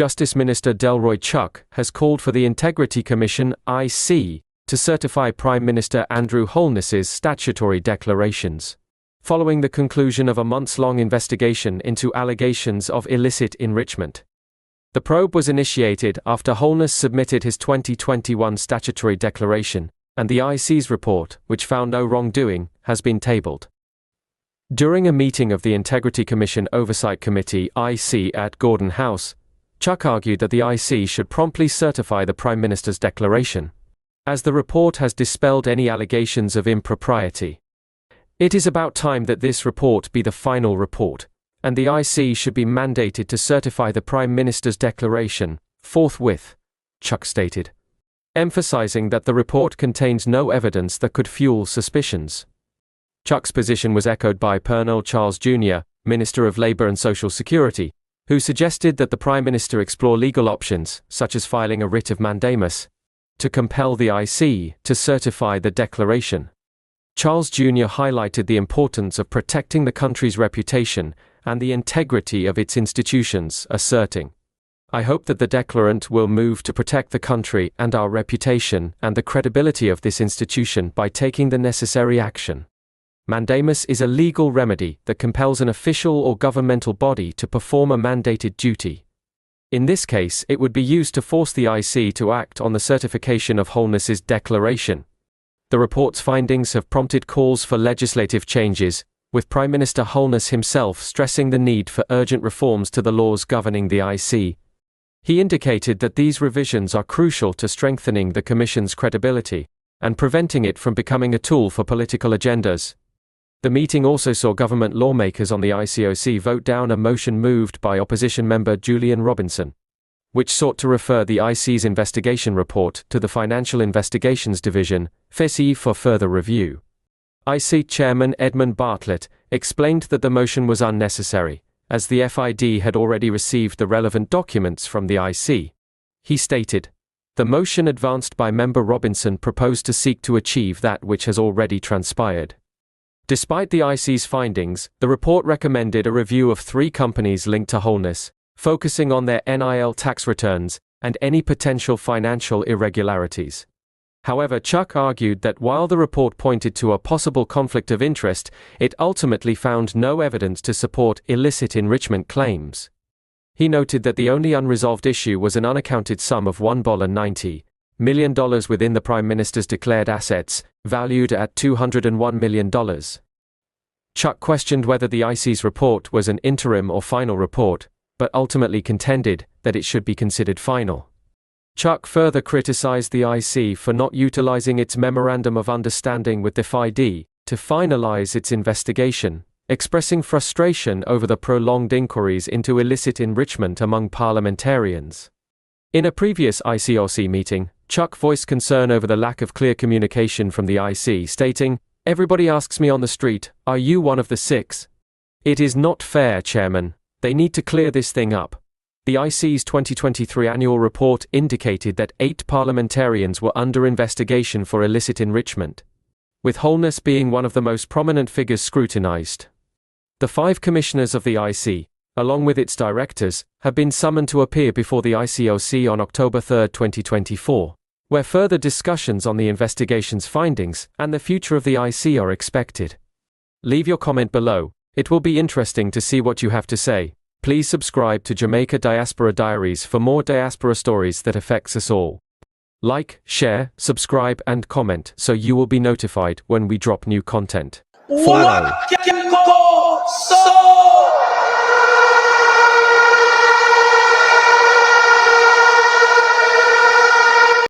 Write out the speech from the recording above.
Justice Minister Delroy Chuck has called for the Integrity Commission (IC) to certify Prime Minister Andrew Holness's statutory declarations, following the conclusion of a months-long investigation into allegations of illicit enrichment. The probe was initiated after Holness submitted his 2021 statutory declaration, and the IC's report, which found no wrongdoing, has been tabled. During a meeting of the Integrity Commission Oversight Committee (IC) at Gordon House, Chuck argued that the IC should promptly certify the Prime Minister's declaration, as the report has dispelled any allegations of impropriety. It is about time that this report be the final report, and the IC should be mandated to certify the Prime Minister's declaration forthwith, Chuck stated, emphasizing that the report contains no evidence that could fuel suspicions. Chuck's position was echoed by Colonel Charles Jr., Minister of Labour and Social Security, who suggested that the Prime Minister explore legal options, such as filing a writ of mandamus, to compel the IC to certify the declaration. Charles Jr. highlighted the importance of protecting the country's reputation and the integrity of its institutions, asserting, "I hope that the declarant will move to protect the country and our reputation and the credibility of this institution by taking the necessary action." Mandamus is a legal remedy that compels an official or governmental body to perform a mandated duty. In this case, it would be used to force the IC to act on the certification of Holness's declaration. The report's findings have prompted calls for legislative changes, with Prime Minister Holness himself stressing the need for urgent reforms to the laws governing the IC. He indicated that these revisions are crucial to strengthening the Commission's credibility and preventing it from becoming a tool for political agendas. The meeting also saw government lawmakers on the ICOC vote down a motion moved by opposition member Julian, which sought to refer the IC's investigation report to the Financial Investigations Division, FISI, for further review. IC Chairman Edmund Bartlett explained that the motion was unnecessary, as the FID had already received the relevant documents from the IC. He stated, "The motion advanced by Member Robinson proposed to seek to achieve that which has already transpired." Despite the IC's findings, the report recommended a review of 3 companies linked to Holness, focusing on their NIL tax returns and any potential financial irregularities. However, Chuck argued that while the report pointed to a possible conflict of interest, it ultimately found no evidence to support illicit enrichment claims. He noted that the only unresolved issue was an unaccounted sum of $190 million within the Prime Minister's declared assets, valued at $201 million. Chuck questioned whether the IC's report was an interim or final report, but ultimately contended that it should be considered final. Chuck further criticized the IC for not utilizing its Memorandum of Understanding with the FID to finalize its investigation, expressing frustration over the prolonged inquiries into illicit enrichment among parliamentarians. In a previous ICOC meeting, Chuck voiced concern over the lack of clear communication from the IC, stating, "Everybody asks me on the street, are you one of the 6? It is not fair, Chairman. They need to clear this thing up." The IC's 2023 annual report indicated that 8 parliamentarians were under investigation for illicit enrichment, with Holness being one of the most prominent figures scrutinized. The 5 commissioners of the IC, along with its directors, have been summoned to appear before the ICOC on October 3, 2024, where further discussions on the investigation's findings and the future of the IC are expected. Leave your comment below. It will be interesting to see what you have to say. Please subscribe to Jamaica Diaspora Diaries for more diaspora stories that affects us all. Like, share, subscribe and comment so you will be notified when we drop new content. Follow.